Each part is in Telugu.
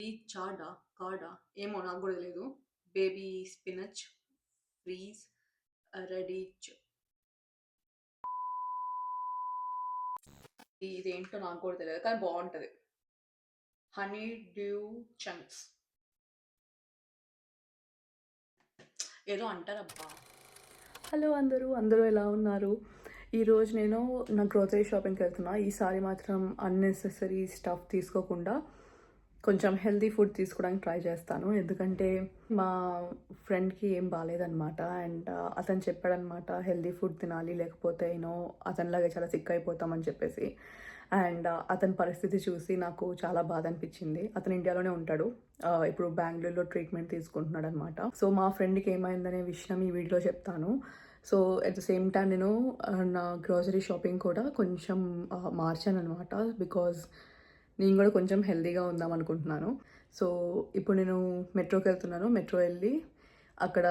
ఈ చాడా? కార్డా? ఏమో నాకు గూడా తెలీదు. బేబీ స్పినచ్, ఫ్రీజ్, రెడిచ్ ఇదేంటో నాకు గూడా తెలీదు. కానీ బావుంటది. హనీ డ్యూ చంక్స్ ఏదో అంటారబ్బా! హలో అందరూ ఎలా ఉన్నారు? ఈరోజు నేను నా గ్రోసరీ షాపింగ్‌కి వెళ్తున్నా. ఈసారి మాత్రం అన్నెసెసరీ స్టఫ్ తీసుకోకుండా కొంచెం హెల్తీ ఫుడ్ తీసుకోవడానికి ట్రై చేస్తాను. ఎందుకంటే మా ఫ్రెండ్‌కి ఏం బాలేదనమాట. అండ్ అతను చెప్పాడనమాట హెల్తీ ఫుడ్ తినాలి లేకపోతే అతనిలాగే చాలా సిక్ అయిపోతామని చెప్పేసి. అండ్ అతని పరిస్థితి చూసి నాకు చాలా బాధ అనిపించింది. అతను ఇండియాలోనే ఉంటాడు. ఇప్పుడు బెంగుళూరులో ట్రీట్మెంట్ తీసుకుంటున్నాడనమాట. సో మా ఫ్రెండ్‌కి ఏమైందనే విషయం ఈ వీడియోలో చెప్తాను. So at the same time నేను నా గ్రోసరీ షాపింగ్ కూడా కొంచెం మార్చాననమాట. బికాజ్ నేను కూడా కొంచెం హెల్తీగా ఉందాం అనుకుంటున్నాను. సో ఇప్పుడు నేను మెట్రోకి వెళ్తున్నాను. మెట్రో వెళ్ళి అక్కడ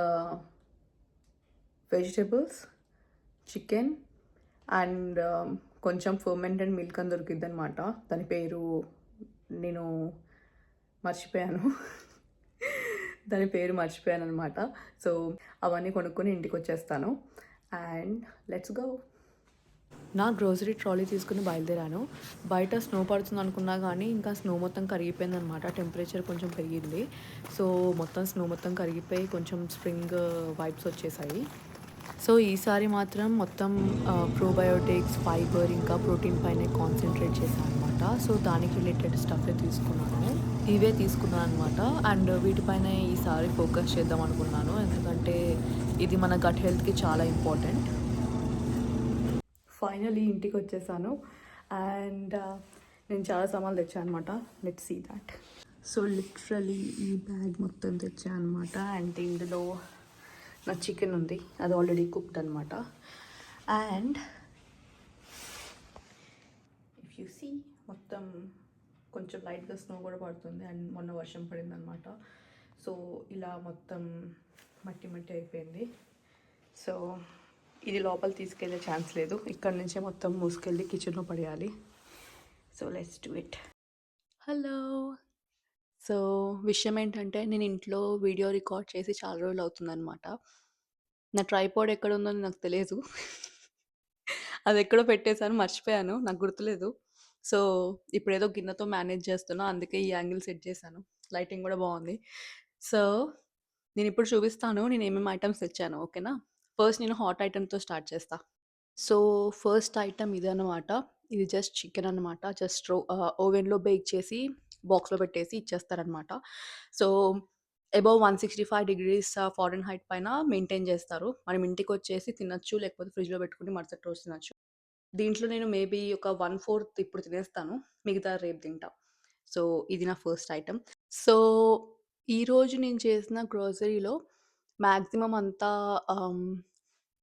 వెజిటేబుల్స్, చికెన్ అండ్ కొంచెం ఫర్మెంటెడ్ మిల్క్ అని దొరికిద్దనమాట. దాని పేరు నేను మర్చిపోయాను. దాని పేరు మర్చిపోయాననమాట. సో అవన్నీ కొనుక్కొని ఇంటికి వచ్చేస్తాను. And let's go. నా గ్రోసరీ ట్రాలీ తీసుకుని బయలుదేరాను. బయట స్నో పడుతుంది అనుకున్నా కానీ ఇంకా స్నో మొత్తం కరిగిపోయిందనమాట. టెంపరేచర్ కొంచెం పెరిగింది. సో మొత్తం స్నో మొత్తం కరిగిపోయి కొంచెం స్ప్రింగ్ వైబ్స్ వచ్చేసాయి. సో ఈసారి మాత్రం మొత్తం ప్రోబయోటిక్స్, ఫైబర్ ఇంకా ప్రోటీన్ పైన కాన్సన్ట్రేట్ చేశాను అనమాట. సో దానికి రిలేటెడ్ స్టఫే తీసుకున్నాను. ఇవే తీసుకున్నాను అనమాట. అండ్ వీటిపైన ఈసారి ఫోకస్ చేద్దాం అనుకున్నాను. ఎందుకంటే ఇది మన గట్ హెల్త్కి చాలా ఇంపార్టెంట్. ఫైనలీ ఇంటికి వచ్చేసాను. అండ్ నేను చాలా సామాన్లు తెచ్చాను అనమాట. Let's see that. So literally ఈ బ్యాగ్ మొత్తం తెచ్చాను అనమాట. అండ్ ఇందులో నా చికెన్ ఉంది, అది ఆల్రెడీ కుక్డ్ అనమాట. అండ్ ఇఫ్ యూ సీ మొత్తం కొంచెం లైట్గా స్నో కూడా పడుతుంది. అండ్ మొన్న వర్షం పడింది అనమాట. సో ఇలా మొత్తం మట్టి మట్టి అయిపోయింది. సో ఇది లోపల తీసుకెళ్ళే ఛాన్స్ లేదు. ఇక్కడ నుంచే మొత్తం మూసుకెళ్ళి కిచెన్లో పడేయాలి. So let's do it. Hello. So విషయం ఏంటంటే నేను ఇంట్లో వీడియో రికార్డ్ చేసి చాలా రోజులు అవుతుందన్నమాట. నా ట్రైపాడ్ ఎక్కడ ఉందో నాకు తెలియదు. అది ఎక్కడో పెట్టేశాను, మర్చిపోయాను, నాకు గుర్తులేదు. సో ఇప్పుడు ఏదో గిన్నెతో మేనేజ్ చేస్తున్నా, అందుకే ఈ యాంగిల్ సెట్ చేశాను. లైటింగ్ కూడా బాగుంది. సో నేను ఇప్పుడు చూపిస్తాను నేను ఏమేమి ఐటమ్స్ తెచ్చాను. ఓకేనా? ఫస్ట్ నేను హాట్ ఐటమ్తో స్టార్ట్ చేస్తా. సో ఫస్ట్ ఐటమ్ ఇదన్నమాట. ఇది జస్ట్ చికెన్ అనమాట. జస్ట్ ఓవెన్లో బేక్ చేసి బాక్స్లో పెట్టేసి ఇచ్చేస్తారనమాట. So above 165 degrees Fahrenheit పైన మెయింటైన్ చేస్తారు. మనం ఇంటికి వచ్చేసి తినచ్చు, లేకపోతే ఫ్రిడ్జ్లో పెట్టుకుని మరుసటి రోజు తినచ్చు. దీంట్లో నేను మేబీ ఒక 1/4 ఇప్పుడు తినేస్తాను, మిగతా రేపు తింటా. సో ఇది నా ఫస్ట్ ఐటమ్. సో ఈరోజు నేను చేసిన గ్రోసరీలో మ్యాక్సిమం అంతా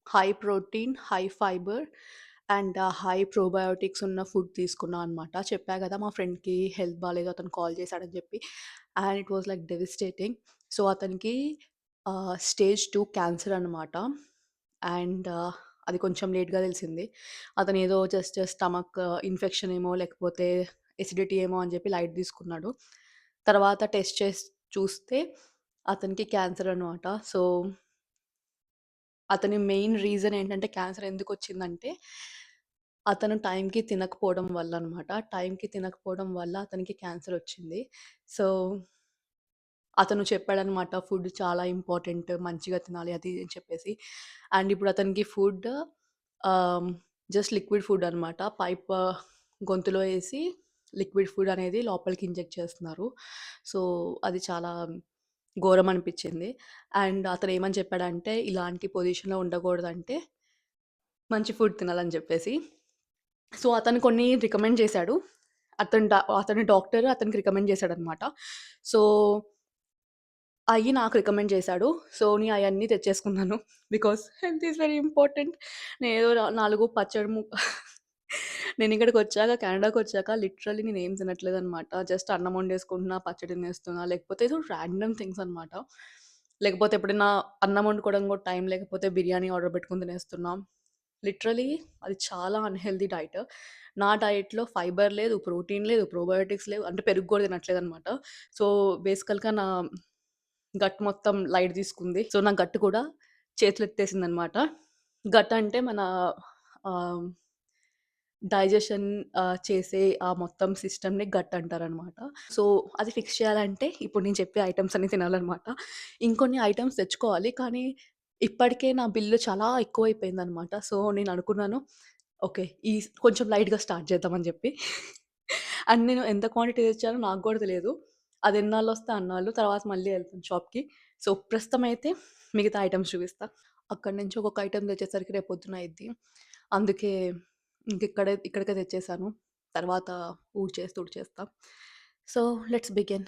high protein, high fibre and high probiotics ఉన్న ఫుడ్ తీసుకున్నా అనమాట. చెప్పా కదా మా ఫ్రెండ్‌కి హెల్త్ బాలేదు, అతను కాల్ చేశాడని చెప్పి. And it was like devastating. So అతనికి స్టేజ్ 2 క్యాన్సర్ అనమాట. అండ్ అది కొంచెం లేట్‌గా తెలిసింది. అతను ఏదో జస్ట్ స్టమక్ ఇన్ఫెక్షన్ ఏమో లేకపోతే ఎసిడిటీ ఏమో అని చెప్పి లైట్ తీసుకున్నాడు. తర్వాత టెస్ట్ చేసి చూస్తే అతనికి క్యాన్సర్ అనమాట. సో అతని మెయిన్ రీజన్ ఏంటంటే క్యాన్సర్ ఎందుకొచ్చిందంటే, అతను టైంకి తినకపోవడం వల్ల అనమాట. టైంకి తినకపోవడం వల్ల అతనికి క్యాన్సర్ వచ్చింది. సో అతను చెప్పాడనమాట ఫుడ్ చాలా ఇంపార్టెంట్, మంచిగా తినాలి అది ఇది అని చెప్పేసి. అండ్ ఇప్పుడు అతనికి ఫుడ్ ఆహ్, జస్ట్ లిక్విడ్ ఫుడ్ అనమాట. పైప్ గొంతులో ఏసి లిక్విడ్ ఫుడ్ అనేది లోపలికి ఇంజెక్ట్ చేస్తున్నారు. సో అది చాలా ఘోరం అనిపిచ్చింది. అండ్ అతను ఏమని చెప్పాడంటే, ఇలాంటి పొజిషన్‌లో ఉండకూడదంటే మంచి ఫుడ్ తినాలని చెప్పేసి. సో అతను కొన్ని రికమెండ్ చేశాడు. అతని డాక్టర్ అతనికి రికమెండ్ చేశాడనమాట. సో అయి నాకు రికమెండ్ చేశాడు. సో నేను అయన్నీ తెచ్చేసుకున్నాను. Because health is very important. నేనేదో 4 పచ్చడి నేనిక్కడికొచ్చాక, కెనడాకొచ్చాక లిటరల్లీ నేనేం తినట్లేదనమాట. జస్ట్ అన్నం వండేసుకుంటున్నా, పచ్చడి తినేస్తున్నా, లేకపోతే ఏదో రాండమ్ థింగ్స్ అనమాట. లేకపోతే ఎప్పుడైనా అన్నం వండుకోవడం కూడా టైం లేకపోతే బిర్యానీ ఆర్డర్ పెట్టుకొని తినేస్తున్నా. లిటరలీ అది చాలా అన్‌హెల్తీ డైట్. నా డైట్‌లో ఫైబర్ లేదు, ప్రోటీన్ లేదు, ప్రోబయోటిక్స్ లేవు. అంటే పెరుగు గూడా తినట్లేదనమాట. సో, బేసికల్‌గా నా గట్ మొత్తం లైట్ తీసుకుంది. సో, నా గట్ కూడా చేతులెత్తేసిందనమాట. గట్ అంటే మన ఆహ్, డైజెషన్ చేసే ఆ మొత్తం సిస్టమ్‌ని గట్ అంటారనమాట. సో, అది ఫిక్స్ చేయాలంటే ఇప్పుడు నేను చెప్పే ఐటెమ్స్ అన్నీ తినాలనమాట. ఇంకొన్ని ఐటెమ్స్ తెచ్చుకోవాలి. కానీ ఇప్పటికే నా బిల్లు చాలా ఎక్కువైపోయిందనమాట. So, నేననుకున్నాను okay. కొంచెం లైట్‌గా స్టార్ట్ చేద్దామని చెప్పి. అండ్ నేను ఎంత క్వాంటిటీ తెచ్చానో నాకు గూడా తెలియదు. అది ఎన్నాళ్ళొస్తే అన్నాళ్ళు. తర్వాత మళ్ళీ ఎళ్తాను షాప్‌కి. సో, ప్రస్తుతం అయితే మిగతా ఐటెమ్స్ చూపిస్తా. అక్కడి నుంచి ఒక్కొక్క ఐటెమ్ తెచ్చేసరికి రేపు పొద్దున అయిద్ది. అందుకే ఇక్కడికే తెచ్చేసాను. తర్వాత ఊడ్చేసి తుడిచేస్తా. So, let's begin.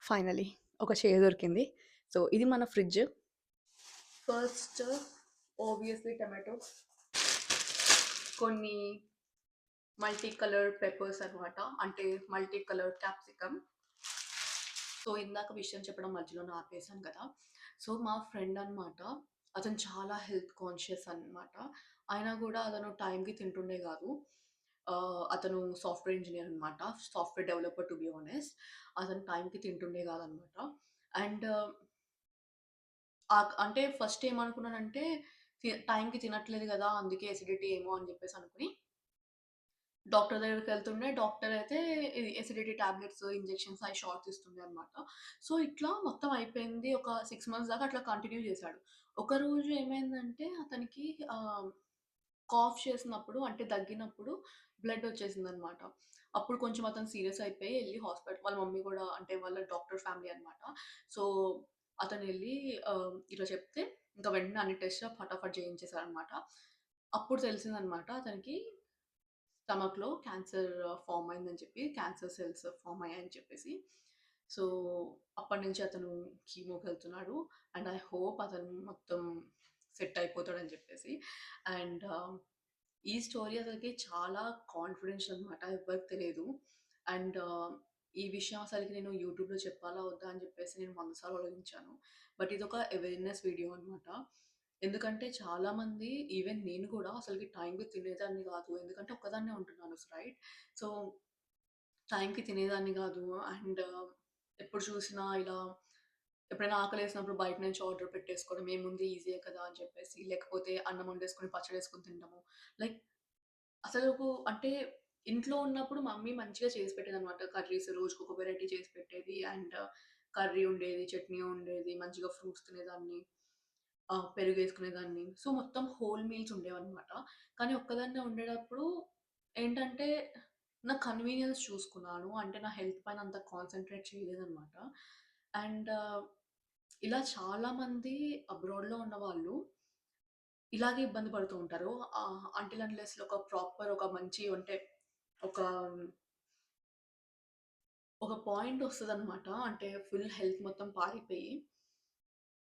ఫైనల్లీ ఒక చైర్ దొరికింది. సో, ఇది మన ఫ్రిడ్జ్. First obviously tomatoes. కొన్ని మల్టీ కలర్ పెప్పర్స్ అనమాట. అంటే మల్టీ కలర్ క్యాప్సికమ్. సో, ఇందాక విషయం చెప్పడం మధ్యలోనే ఆపేసాను కదా! సో, మా ఫ్రెండ్ అనమాట. అతను చాలా హెల్త్ కాన్షియస్ అనమాట. అయినా గూడా అతను టైంకి తింటుండే గాదు. అతను సాఫ్ట్‌వేర్ ఇంజినీర్ అనమాట. Software developer to be honest. అతను టైంకి తింటుండే గాదనమాట. అండ్ అంటే ఫస్ట్ ఏమనుకున్నానంటే టైంకి తినట్లేదు గదా! అందుకే ఎసిడిటీ ఏమో అని జెప్పేసి అనుకుని డాక్టర్ దగ్గరికెళ్తుండే. డాక్టర్ అయితే ఇది ఎసిడిటీ టాబ్లెట్స్, ఇంజెక్షన్స్ అయి షార్ట్స్ ఇస్తుండే అనమాట. సో, ఇట్లా మొత్తం అయిపోయింది. ఒక 6 మంత్స్ దాకా అట్లా కంటిన్యూ చేశాడు. ఒకరోజు ఏమైందంటే అతనికి కాఫ్ చేసినప్పుడు అంటే దగ్గినప్పుడు బ్లడ్ వచ్చేసిందనమాట. అప్పుడు కొంచెం అతను సీరియస్ అయిపోయి ఎళ్లి వాళ్ళ మమ్మీ గూడా అంటే వాళ్ళ డాక్టర్ ఫ్యామిలీ అనమాట. సో, అతనెళ్లి ఇలా చెప్తే ఇంక వెంటనే అన్ని టెస్ట్ ఫటాఫట్ చేయించేసారనమాట. అప్పుడు తెలిసిందనమాట అతనికి స్టమక్‌లో క్యాన్సర్ ఫార్మ్ అయిందని చెప్పి, క్యాన్సర్ సెల్స్ ఫార్మ్ అయ్యాయని చెప్పేసి. సో, అప్పటినుంచి అతను కీమోకెళ్తున్నాడు. అండ్ ఐ హోప్ అతను మొత్తం సెట్ అయిపోతాడని చెప్పేసి. అండ్ ఈ స్టోరీ అసలకి చాలా కాన్ఫిడెన్షియల్ అనమాట. ఎవ్వరికీ తెలీదు. అండ్ ఈ విషయం అసలకి నేను యూట్యూబ్‌లో చెప్పాలా? వద్దా? అని చెప్పేసి నేను 100 సార్లు ఆలోచించాను. బట్ ఇదొక అవేర్‌నెస్ వీడియో అనమాట. ఎందుకంటే చాలామంది ఈవెన్ నేను కూడా అసలకి టైంకి తినేదాన్ని కాదు. ఎందుకంటే ఒక్కదాన్నే ఉంటున్నాను రైట్. సో, టైంకి తినేదాన్ని కాదు. అండ్ ఎప్పుడు చూసినా ఇలా ఎప్పుడైనా ఆకలేసినప్పుడు బయట నుంచి ఆర్డర్ పెట్టేసుకోవడం. ఏముంది ఈజీయే కదా! అని చెప్పేసి. లేకపోతే అన్నం వండేసుకొని పచ్చడేసుకొని తినడము. లైక్ అసలుకు అంటే ఇంట్లో ఉన్నప్పుడు మమ్మీ మంచిగా చేసి పెట్టేదనమాట. కర్రీస్ రోజుకొక వెరైటీ చేసి పెట్టేది. అండ్ కర్రీ ఉండేది, చట్నీ ఉండేది, మంచిగా ఫ్రూట్స్ తినేదాన్ని. పెరుగేసుకునేదాన్ని. సో, మొత్తం హోల్ మీల్స్ ఉండేవన్నమాట. కానీ ఒక్కదాన్నే ఉండేటప్పుడు ఏంటంటే, నా కన్వీనియన్స్ చూసుకున్నాను. అంటే నా హెల్త్ పైన అంత కాన్సంట్రేట్ చేయలేదన్నమాట. అండ్ ఇలా చాలామంది అబ్రాడ్‌లో ఉన్నవాళ్ళు ఇలాగే ఇబ్బంది పడుతూ ఉంటారు. అంటిల్ అన్‌లెస్ ఒక మంచి అంటే ఒక ఒక పాయింట్ ఒస్తదన్నమాట. అంటే ఫుల్ హెల్త్ మొత్తం పాడైపోయి,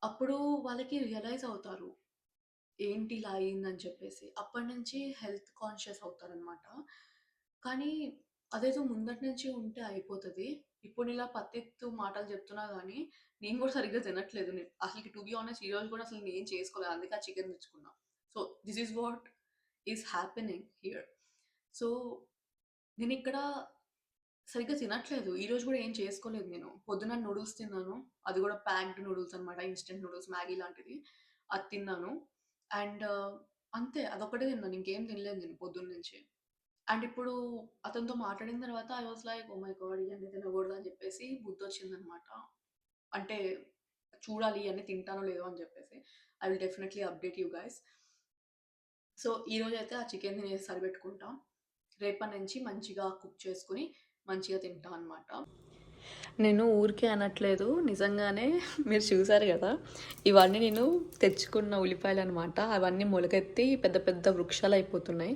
అప్పుడు వాళ్ళకి రియలైజ్ అవుతారు. ఏంటి ఇలా అయిందని చెప్పేసి. అప్పటినుంచి హెల్త్ కాన్షియస్ అవుతారనమాట. కానీ అదేదో ముందటి నుంచి ఉంటే అయిపోతది. ఇప్పుడు ఇలా పత్తెత్తు మాటలు చెప్తున్నా గానీ, నేను గూడా సరిగ్గా తినట్లేదు. అసలకి టు బీ హానెస్ట్ ఈరోజు గూడా అసలు నేనేం చేసుకోలేదు. అందుకే ఆ చికెన్ తెచ్చుకున్నా. So, this is what is happening here. So, నేనిక్కడ సరిగ్గా తినట్లేదు. ఈరోజు గూడా ఏం చేసుకోలేదు నేను. పొద్దున నూడిల్స్ తిన్నాను. అది గూడా ప్యాక్డ్ నూడిల్స్ అనమాట. ఇన్‌స్టంట్ నూడిల్స్ మ్యాగీ లాంటిది. అది తిన్నాను. అండ్ అంతే అదొక్కటే తిన్నాను. ఇంకేం తినలేదు నేను పొద్దున్న నుంచి. అండ్ ఇప్పుడు అతనితో మాట్లాడిన తర్వాత I was like oh my God! ఇయన్నీ తినకూడదు అని చెప్పేసి బుద్ధొచ్చిందనమాట. అంటే చూడాలి ఇయన్నీ తింటానో లేదో అని చెప్పేసి. I will definitely update you guys. So, ఈరోజైతే ఆ చికెన్ తినేసి సరిపెట్టుకుంటా. రేపటి నుంచి మంచిగా కుక్ చేసుకొని మంచిగా తింటా అనమాట. నేను ఊరికే అనట్లేదు. నిజంగానే మీరు చూసారు గదా! ఇవన్నీ నేను తెచ్చుకున్న ఉల్లిపాయలనమాట. అవన్నీ మొలకెత్తి పెద్ద పెద్ద వృక్షాలయిపోతున్నాయి.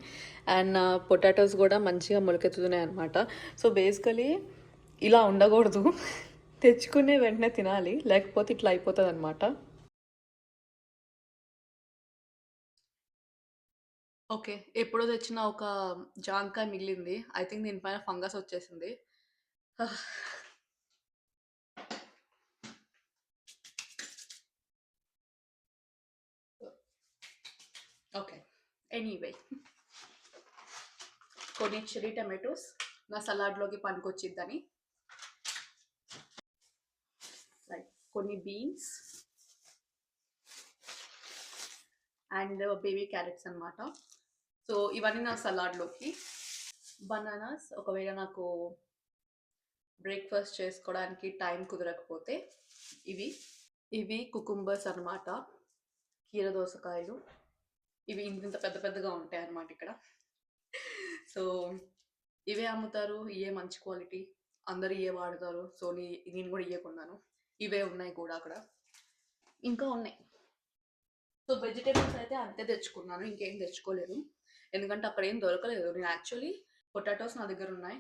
అండ్ నా పొటాటోస్ గూడా మంచిగా మొలకెత్తుతున్నాయనమాట. సో, బేసికలీ ఇలా ఉండగూడదు. తెచ్చుకునే వెంటనే తినాలి. లేకపోతే ఇట్లా అయిపోతదనమాట. ఓకే. ఎప్పుడో తెచ్చిన ఒక జాంకాయ మిగిలింది. ఐ థింక్ దీని పైన ఫంగస్ వచ్చేసింది. ఓకే. ఎనీవే కొన్ని చెరీ టమాటోస్ నా సలాడ్లోకి పనికొచ్చిద్దని, లైక్ కొన్ని బీన్స్ అండ్ బేబీ క్యారెట్స్ అనమాట. సో ఇవన్నీ నా సలాడ్లోకి. బనానాస్ ఒకవేళ నాకు బ్రేక్ఫాస్ట్ చేసుకోవడానికి టైం కుదరకపోతే ఇవి కుకుంబర్స్ అనమాట, కీర దోసకాయలు. ఇవి ఇంత పెద్ద పెద్దగా ఉంటాయి అన్నమాట ఇక్కడ. సో ఇవే అమ్ముతారు, ఇవే మంచి క్వాలిటీ, అందరు ఇవే వాడతారు. సో నేను కూడా ఇవే కొన్నాను. ఇవే ఉన్నాయి కూడా అక్కడ, ఇంకా ఉన్నాయి. సో వెజిటేబుల్స్ అయితే అంతే తెచ్చుకున్నాను, ఇంకేం తెచ్చుకోలేదు. ఎందుకంటే అక్కడ ఏం దొరకలేదు. నేను యాక్చువల్లీ పొటాటోస్ నా దగ్గర ఉన్నాయి,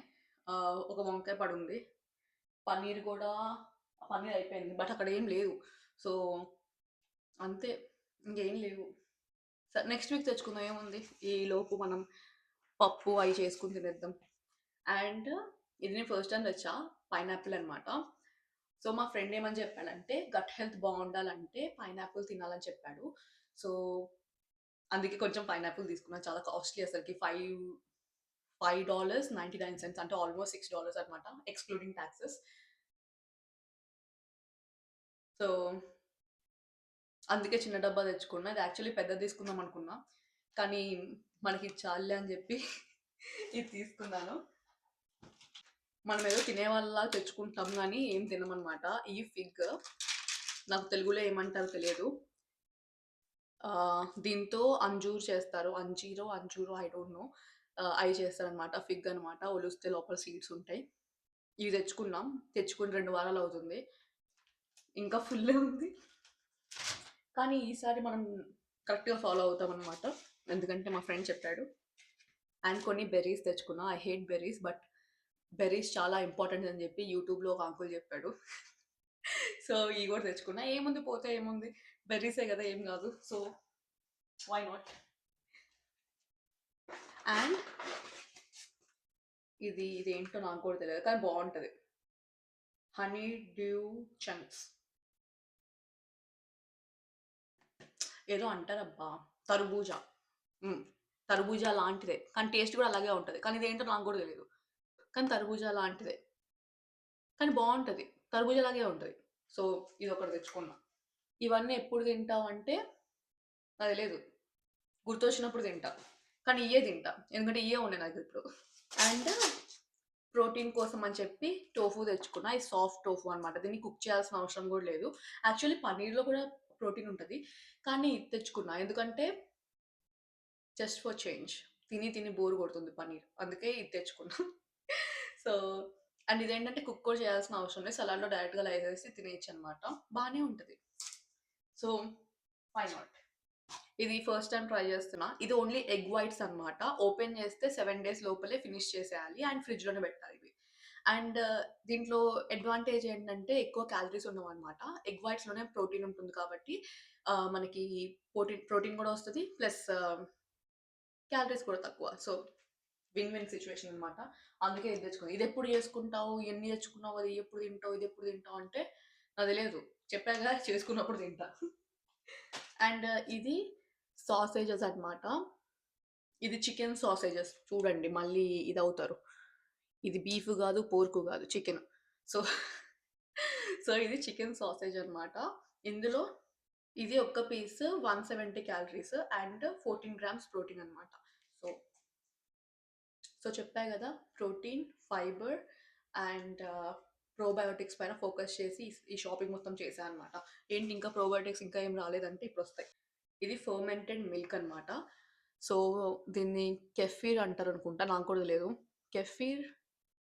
ఒక వంకాయ పడుంది, పన్నీర్ కూడా, పన్నీర్ అయిపోయింది, బట్ అక్కడ ఏం లేదు. సో అంతే, ఇంకేం లేవు. సరే నెక్స్ట్ వీక్ తెచ్చుకుందాం, ఏముంది. ఈ లోపు మనం పప్పు అవి చేసుకుని తినేద్దాం. అండ్ ఇది నేను ఫస్ట్ టైం తెచ్చా, పైనాపిల్ అనమాట. సో మా ఫ్రెండ్ ఏమని చెప్పాడంటే గట్ హెల్త్ బాగుండాలంటే పైనాపిల్ తినాలని చెప్పాడు. సో అందుకే కొంచెం పైనాపిల్ తీసుకున్నాను. చాలా కాస్ట్లీ అసలుకి, $5.99, అంటే ఆల్మోస్ట్ $6 అనమాట, ఎక్స్క్లూడింగ్ ట్యాక్సెస్. సో అందుకే చిన్న డబ్బా తెచ్చుకున్నా. ఇది యాక్చువల్లీ పెద్దది తీసుకుందాం అనుకున్నా, కానీ మనకి చాలే అని చెప్పి ఇది తీసుకున్నాను. మనం ఏదో తినే వాళ్ళ తెచ్చుకుంటాం కానీ ఏం తినమన్నమాట. ఈ ఫిగ్ నాకు తెలుగులో ఏమంటారో తెలియదు. దీంతో అంజూర్ చేస్తారు, అంజూరో ఐ డోంట్ నో. అవి చేస్తారనమాట, ఫిగ్ అనమాట. ఒలిస్తే లోపల సీడ్స్ ఉంటాయి. ఇవి తెచ్చుకుని 2 వారాలు అవుతుంది, ఇంకా ఫుల్లే ఉంది. కానీ ఈసారి మనం కరెక్ట్గా ఫాలో అవుతాం అనమాట, ఎందుకంటే మా ఫ్రెండ్ చెప్పాడు. అండ్ కొన్ని బెర్రీస్ తెచ్చుకున్నా. I hate berries, but berries చాలా ఇంపార్టెంట్ అని చెప్పి యూట్యూబ్లో ఒక అంకుల్ చెప్పాడు. సో ఇవి కూడా తెచ్చుకున్నా. ఏముంది, పోతే ఏముంది, బెర్రీసే కదా, ఏం కాదు. So why not. అండ్ ఇదేంటో నాకు కూడా తెలియదు, కానీ బాగుంటుంది, హనీ డ్యూ చంక్స్ ఏదో అంటారబ్బా, తర్బూజా లాంటిదే, కానీ టేస్ట్ కూడా అలాగే ఉంటుంది. కానీ ఇదేంటో నాకు కూడా తెలియదు, కానీ తర్బూజా లాంటిదే, కానీ బాగుంటుంది, తర్బూజా లాగే ఉంటుంది. సో ఇది ఒకటి తెచ్చుకున్నా. ఇవన్నీ ఎప్పుడు తింటావు అంటే నాకు తెలియదు, గుర్తొచ్చినప్పుడు తింటా, కానీ ఇవే తింటా, ఎందుకంటే ఇవే ఉన్నాయి నాకు ఇప్పుడు. అండ్ ప్రోటీన్ కోసం అని చెప్పి టోఫు తెచ్చుకున్నా. ఇది సాఫ్ట్ టోఫు అనమాట, దీన్ని కుక్ చేయాల్సిన అవసరం కూడా లేదు. యాక్చువల్లీ పన్నీర్లో కూడా ప్రోటీన్ ఉంటుంది, కానీ ఇది తెచ్చుకున్నా ఎందుకంటే జస్ట్ ఫర్ చేంజ్. తిని బోర్ కొడుతుంది పన్నీర్, అందుకే ఇది తెచ్చుకున్నా. సో అండ్ ఇదేంటంటే కుక్ కూడా చేయాల్సిన అవసరం లేదు, సలాడ్లో డైరెక్ట్గా లైట్ వేసి తినేయచ్చు అనమాట, బాగానే ఉంటుంది. So why not. ఇది ఫస్ట్ టైం ట్రై చేస్తున్నా. ఇది ఓన్లీ ఎగ్ వైట్స్ అనమాట. ఓపెన్ చేస్తే 7 days లోపలే ఫినిష్ చేసేయాలి అండ్ ఫ్రిడ్జ్లోనే పెట్టాలి ఇవి. అండ్ దీంట్లో అడ్వాంటేజ్ ఏంటంటే ఎక్కువ క్యాలరీస్ ఉండవు అనమాట. ఎగ్ వైట్స్లోనే ప్రోటీన్ ఉంటుంది కాబట్టి మనకి ప్రోటీన్ కూడా వస్తుంది, ప్లస్ క్యాలరీస్ కూడా తక్కువ. సో విన్ సిచ్యువేషన్ అనమాట. అందుకే ఇది తెచ్చుకున్నాను. ఇది ఎప్పుడు చేసుకుంటావు, ఎన్ని తెచ్చుకున్నావు, అది ఎప్పుడు తింటావు, ఇది ఎప్పుడు తింటావు అంటే నాకు తెలియదు, చెప్పాగా చేసుకున్నప్పుడు తింటా. అండ్ ఇది సాసేజెస్ అనమాట. ఇది చికెన్ సాసేజెస్, చూడండి మళ్ళీ ఇది అవుతారు. ఇది బీఫ్ కాదు, పోర్కు కాదు, చికెన్. సో ఇది చికెన్ సాసేజ్ అనమాట. ఇందులో ఇది ఒక్క piece 170 calories and 14 grams protein అనమాట. సో చెప్పా కదా, ప్రోటీన్, ఫైబర్ అండ్ ప్రోబయోటిక్స్ పైన ఫోకస్ చేసి ఈ షాపింగ్ మొత్తం చేశాను అనమాట. ఏంటి ఇంకా ప్రోబయోటిక్స్ ఇంకా ఏం రాలేదంటే ఇప్పుడు వస్తాయి. ఇది ఫర్మెంటెడ్ మిల్క్ అనమాట. సో దీన్ని కెఫీర్ అంటారు అనుకుంటా, నాకు కూడా తెలియదు.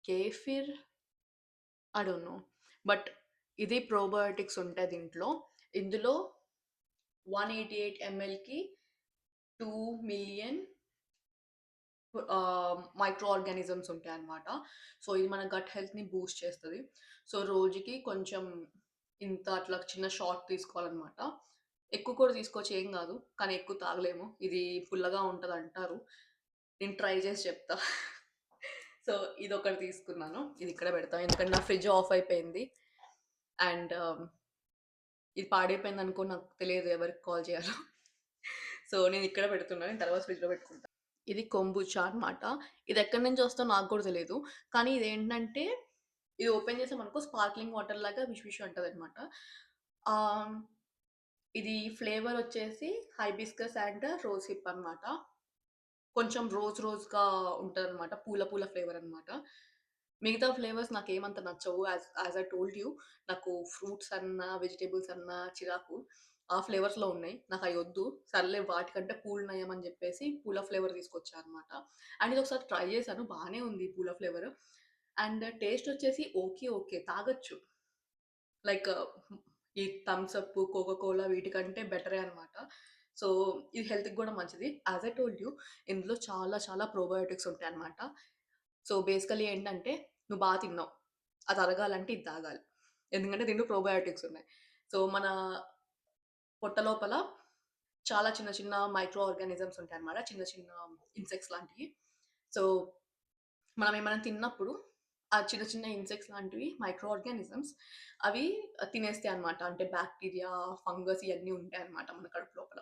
కేఫిర్ ఐ డోంట్ నో, బట్ ఇది ప్రోబయోటిక్స్ ఉంటాయి దీంట్లో. ఇందులో 188 mlకి 2 million మైక్రో ఆర్గానిజమ్స్ ఉంటాయి అన్నమాట. సో ఇది మన గట్ హెల్త్ని బూస్ట్ చేస్తుంది. సో రోజుకి కొంచెం ఇంత అట్లా చిన్న షాట్ తీసుకోవాలన్నమాట. ఎక్కువ కూడా తీసుకోవచ్చు, ఏం కాదు, కానీ ఎక్కువ తాగలేము, ఇది పుల్లగా ఉంటుంది అంటారు. నేను ట్రై చేసి చెప్తా. సో ఇది ఒకటి తీసుకున్నాను, ఇది ఇక్కడ పెడతాను ఎందుకంటే నా ఫ్రిడ్జ్ ఆఫ్ అయిపోయింది. అండ్ ఇది పాడైపోయింది అనుకో, నాకు తెలియదు ఎవరికి కాల్ చేయాలో. సో నేను ఇక్కడ పెడుతున్నాను, నేను తర్వాత ఫ్రిడ్జ్లో పెట్టుకుంటాను. ఇది కొంబుచా అనమాట. ఇది ఎక్కడి నుంచి వస్తుందో నాకు కూడా తెలియదు. కానీ ఇదేంటంటే ఇది ఓపెన్ చేసామనుకో స్పార్క్లింగ్ వాటర్ లాగా విష్ విష్ అంటదనమాట. ఆహ్, ఇది ఫ్లేవర్ వచ్చేసి హైబిస్కస్ అండ్ రోజ్ హిప్ అనమాట. కొంచెం రోజ్‌గా ఉంటదనమాట. పూల పూల ఫ్లేవర్ అనమాట. మిగతా ఫ్లేవర్స్ నాకేమంత నచ్చవు. యాజ్ ఐ టోల్డ్ యూ నాకు ఫ్రూట్స్ అన్నా, వెజిటబుల్స్ అన్నా చిరాకు. ఆ ఫ్లేవర్స్‌లో ఉన్నాయి. నాకయ్యొద్దు. సర్లే వాటికంటే పూలు నయం అని జెప్పేసి పూల ఫ్లేవర్ తీసుకొచ్చా అనమాట. అండ్ ఇదొకసారి ట్రై చేశాను. బానే ఉంది పూల ఫ్లేవర్. అండ్ టేస్ట్ వచ్చేసి ఓకే. ఓకే. తాగొచ్చు. లైక్ ఈ థమ్స్ అప్, కోకా కోలా వీటికంటే బెటరే అనమాట. సో, ఇది హెల్త్‌కి గూడా మంచిది. యాస్ ఐ టోల్డ్ యూ ఇందులో చాలా చాలా ప్రోబయోటిక్స్ ఉంటాయన్నమాట. సో, బేసికల్లీ ఏంటంటే నువ్వు తిన్నావు. అది అరగాలంటే ఇది తాగాలి. ఎందుకంటే దీంట్లో ప్రోబయోటిక్స్ ఉన్నాయి. సో, మన పొట్ట లోపల చాలా చిన్న చిన్న మైక్రో ఆర్గానిజమ్స్ ఉంటాయన్నమాట. చిన్న చిన్న ఇన్సెక్ట్స్ లాంటివి. సో, మనం ఏమైనా తిన్నప్పుడు ఆ చిన్న చిన్న ఇన్సెక్ట్స్ లాంటివి మైక్రో ఆర్గానిజమ్స్ అవి తినేస్తాయన్నమాట. అంటే బాక్టీరియా, ఫంగస్ ఇయన్నీ ఉంటాయన్నమాట మన కడుపు లోపల.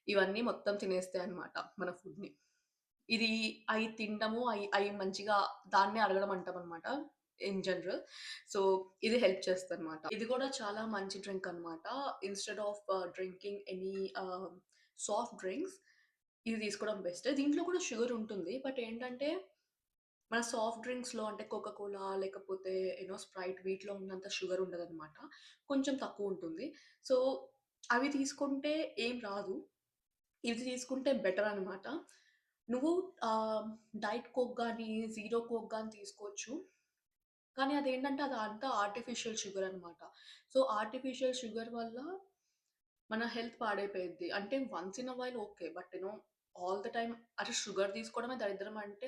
ఇవన్నీ మొత్తం తినేస్తాయన్నమాట మన ఫుడ్‌ని. ఇది అయి తినడము, అయి మంచిగా దాన్నే అరగడం అంటామనమాట ఇన్ జనరల్. సో, ఇది హెల్ప్ చేస్తదనమాట. ఇది కూడా చాలా మంచి డ్రింక్ అనమాట. Instead of drinking any soft drinks ఇది తీసుకోవడం బెస్ట్. దీంట్లో కూడా షుగర్ ఉంటుంది. బట్ ఏంటంటే మన సాఫ్ట్ డ్రింక్స్‌లో అంటే కోకా కోలా లేకపోతే స్ప్రైట్ వీటిలో ఉన్నంత షుగర్ ఉండదనమాట. కొంచెం తక్కువుంటుంది. సో, అవి తీసుకుంటే ఏం రాదు. ఇది తీసుకుంటే బెటర్ అనమాట. నువ్వు డైట్ కోక్ గాని, జీరో కోక్ గాని తీసుకోవచ్చు. కానీ అదేంటంటే అదంతా ఆర్టిఫిషియల్ షుగర్ అనమాట. సో, ఆర్టిఫిషియల్ షుగర్ వల్ల మన హెల్త్ పాడైపోయిద్ది. అంటే once in a while okay. But all the time అరే షుగర్ తీసుకోవడమే దరిద్రం అంటే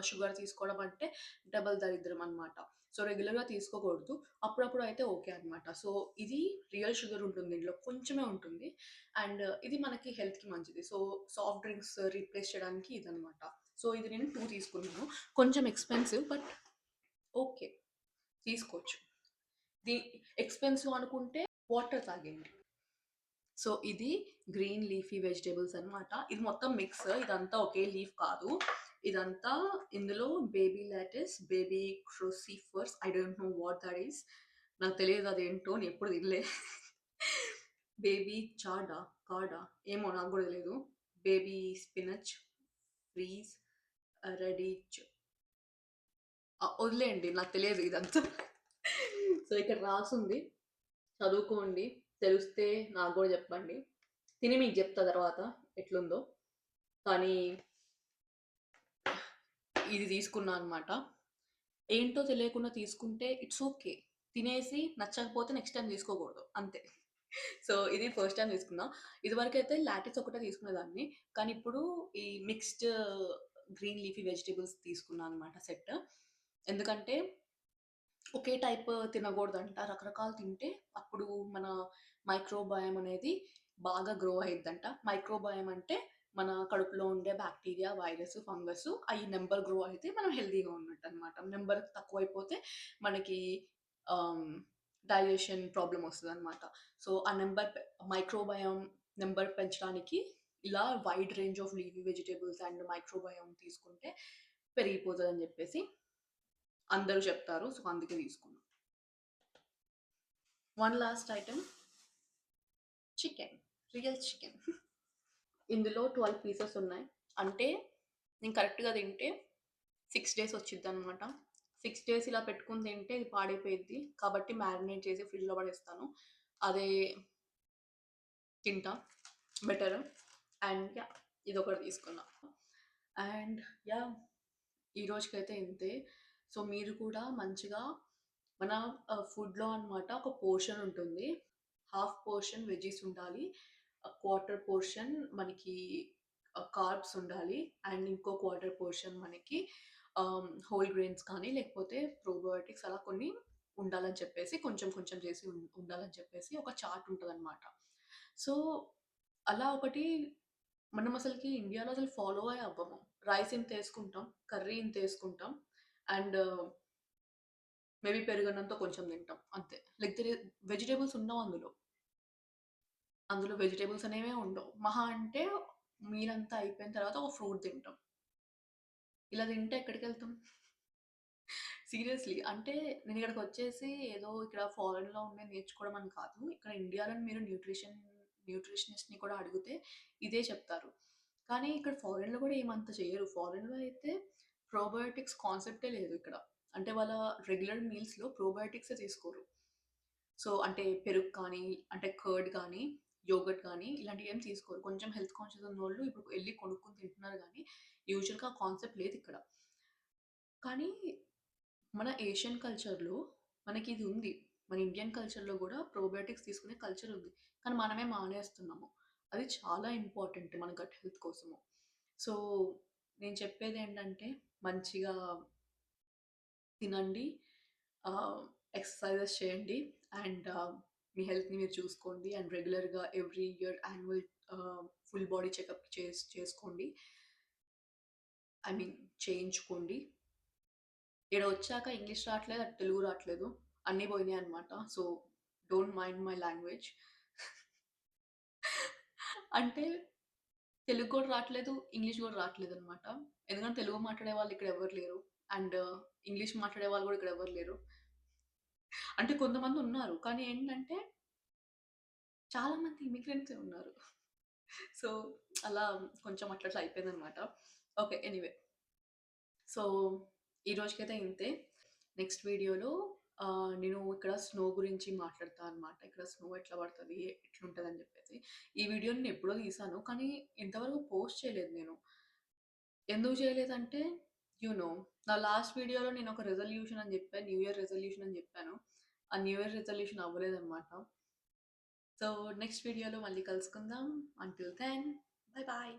షుగర్ తీసుకోవడం అంటే డబుల్ దరిద్రం అనమాట. సో, రెగ్యులర్‌గా తీసుకోకూడదు. అప్పుడప్పుడు అయితే ఓకే అనమాట. సో, ఇది రియల్ షుగర్ ఉంటుంది దీంట్లో. కొంచెమే ఉంటుంది. అండ్ ఇది మనకి హెల్త్‌కి మంచిది. సో, సాఫ్ట్ డ్రింక్స్ రీప్లేస్ చేయడానికి ఇదనమాట. సో, ఇది నేను 2 తీసుకున్నాను. కొంచెం ఎక్స్‌పెన్సివ్ బట్ ఓకే. తీసుకోవచ్చు. ది ఎక్స్‌పెన్సివ్ అనుకుంటే వాటర్ తాగేయండి. సో, ఇది గ్రీన్ లీఫీ వెజిటబుల్స్ అనమాట. ఇది మొత్తం మిక్స్. ఇదంతా ఒకే లీఫ్ కాదు. ఇదంతా ఇందులో baby lettuce, baby crucifers I don't know what that is. నాకు తెలియదు అదేంటో. నేనెప్పుడు తినలే. బేబీ కార్డా ఏమో నాకు గూడా తెలీదు. బేబీ స్పినచ్, ఫ్రీజ్, రెడిచ్ వదిలేయండి. నాకు తెలియదు ఇదంతా. సో, ఇక్కడ రాసుంది. చదువుకోండి. తెలిస్తే నాకు గూడా చెప్పండి. తిని మీకు చెప్తా తర్వాత ఎట్లుందో. కానీ ఇది తీసుకున్నా అనమాట. ఏంటో తెలియకుండా తీసుకుంటే ఇట్స్ ఓకే. తినేసి నచ్చకపోతే నెక్స్ట్ టైమ్ తీసుకోకూడదు. అంతే. సో, ఇది ఫస్ట్ టైమ్ తీసుకున్నా. ఇదివరకైతే లాటిస్ ఒకటే తీసుకునేదాన్ని. కానీ ఇప్పుడు ఈ మిక్స్డ్ గ్రీన్ లీఫీ వెజిటబుల్స్ తీసుకున్నా అనమాట సెట్. ఎందుకంటే ఒకే టైప్ తినగూడదంట. రకరకాలు తింటే అప్పుడు మన మైక్రోబయామ్ అనేది బాగా గ్రో అయిద్దంట. మైక్రోబయామ్ అంటే మన కడుపులో ఉండే బాక్టీరియా, వైరస్, ఫంగస్ అయి నంబర్ గ్రో అయితే మనం హెల్తీగా ఉన్నట్టనమాట. నంబర్ తక్కువైపోతే మనకి ఆహ్, డైజెషన్ ప్రాబ్లమ్ వస్తదనమాట. సో, ఆ మైక్రోబయామ్ నంబర్ పెంచడానికి ఇలా wide range of leafy vegetables and microbiome తీసుకుంటే పెరిగిపోతదని జెప్పేసి అందరూ చెప్తారు. సో, అందుకే తీసుకున్నా. One last item chicken. Real chicken. ఇందులో 12 పీసెస్ ఉన్నాయి. అంటే నేను కరెక్ట్‌గా తింటే 6 డేస్ వచ్చిద్దనమాట. 6 డేస్ ఇలా పెట్టుకొని తింటే ఇది పాడైపోయిద్ది. కాబట్టి మ్యారినేట్ చేసి ఫ్రిడ్జ్‌లో పడేస్తాను. అదే తింటా బెటర్. And yeah! ఇదొకటి తీసుకున్నా. And yeah! ఈ రోజుకైతే ఇంతే. సో, మీరు కూడా మంచిగా మన ఫుడ్‌లో అనమాట ఒక పోర్షన్ ఉంటుంది. హాఫ్ పోర్షన్ వెజ్జీస్ ఉండాలి. క్వార్టర్ పోర్షన్ మనకి కార్బ్స్ ఉండాలి. అండ్ ఇంకో క్వార్టర్ పోర్షన్ మనకి హోల్ గ్రెయిన్స్ కానీ లేకపోతే ప్రోబయోటిక్స్ అలా కొన్ని ఉండాలని చెప్పేసి కొంచెం కొంచెం చేసి ఉండాలని చెప్పేసి ఒక చార్ట్ ఉంటదనమాట. సో, అలా ఒకటి మనం అసలకి ఇండియాలో అసలు ఫాలోవే అవ్వము. రైస్ ఇంతేసుకుంటాం, కర్రీ ఇంతేసుకుంటాం అండ్ మేబీ పెరుగన్నంతో కొంచెం తింటాం అంతే. లైక్ వెజిటబుల్స్ ఉండవు అందులో. అందులో వెజిటబుల్స్ అనేవే ఉండవు. మహా అంటే మీల్ అంతా అయిపోయిన తర్వాత ఒక ఫ్రూట్ తింటాం. ఇలా తింటే ఎక్కడికెళ్తాం? సీరియస్‌లీ. అంటే నేనిక్కడికొచ్చేసి ఏదో ఇక్కడ ఫారెన్‌లో ఉండి నేర్చుకోవడం అని కాదు. ఇక్కడ ఇండియాలోని మీరు న్యూట్రిషనిస్ట్‌ని కూడా అడిగితే ఇదే చెప్తారు. కానీ ఇక్కడ ఫారెన్‌లో కూడా ఏమంత చెయ్యరు. ఫారెన్‌లో అయితే ప్రోబయోటిక్స్ కాన్సెప్టే లేదు ఇక్కడ. అంటే వాళ్ళ రెగ్యులర్ మీల్స్‌లో ప్రోబయోటిక్సే తీసుకోరు. సో, అంటే పెరుగు కానీ, అంటే కర్డ్ గానీ, యోగర్ట్ గానీ ఇలాంటియేం తీసుకోరు. కొంచెం హెల్త్ కాన్షియస్ ఉన్నోళ్ళు ఇప్పుడు ఎళ్లి కొనుక్కొని తింటున్నారు గానీ, యూజువల్‌గా ఆ కాన్సెప్ట్ లేదిక్కడ. కానీ మన ఏషియన్ కల్చర్‌లో మనకిది ఉంది. మన ఇండియన్ కల్చర్‌లో గూడా ప్రోబయోటిక్స్ తీసుకునే కల్చర్ ఉంది. కానీ మనమే మానేస్తున్నాము. అది చాలా ఇంపార్టెంట్ మన గట్ హెల్త్ కోసము. సో, నేను చెప్పేదేంటంటే మంచిగా తినండి. ఆహ్, ఎక్సర్‌సైజెస్ చేయండి. అండ్ మీ హెల్త్‌ని మీరు చూసుకోండి. అండ్ రెగ్యులర్‌గా every year annual full body checkup చేసుకోండి. ఐ మీన్ చేయించుకోండి. ఈడొచ్చాక ఇంగ్లీష్ రాట్లేదు, అటు తెలుగు రాట్లేదు. అన్నీ పోయినాయన్నమాట. So, don't mind my language. అంటే తెలుగు కూడా రాట్లేదు, ఇంగ్లీష్ కూడా రాట్లేదన్నమాట. ఎందుకంటే తెలుగు మాట్లాడే వాళ్ళు ఇక్కడ ఎవరు లేరు. అండ్ ఇంగ్లీష్ మాట్లాడే వాళ్ళు కూడా ఇక్కడ ఎవరు లేరు. అంటే కొంతమందున్నారు. కానీ ఏంటంటే చాలా మంది ఇమిగ్రెంట్సే ఉన్నారు. సో, అలా కొంచెం అట్లా అట్లా అయిపోయిందన్నమాట. ఓకే. ఎనీవే. సో, ఈ రోజుకైతే ఇంతే. నెక్స్ట్ వీడియోలో నేను ఇక్కడ స్నో గురించి మాట్లాడతా అనమాట. ఇక్కడ స్నో ఎట్లా పడతది, ఎట్లుంటదని జెప్పేసి. ఈ వీడియోని నేనెప్పుడో తీశాను. కానీ ఇంతవరకు పోస్ట్ చేయలేదు నేను. ఎందుకు చేయలేదంటే, నా లాస్ట్ వీడియోలో నేనొక రిజల్యూషన్ అని జెప్పా. న్యూ ఇయర్ రిజల్యూషన్ అని జెప్పాను. ఆ న్యూ ఇయర్ రిజల్యూషన్ అవ్వలేదనమాట. సో, నెక్స్ట్ వీడియోలో మళ్ళీ కలుసుకుందాం. Until then bye bye.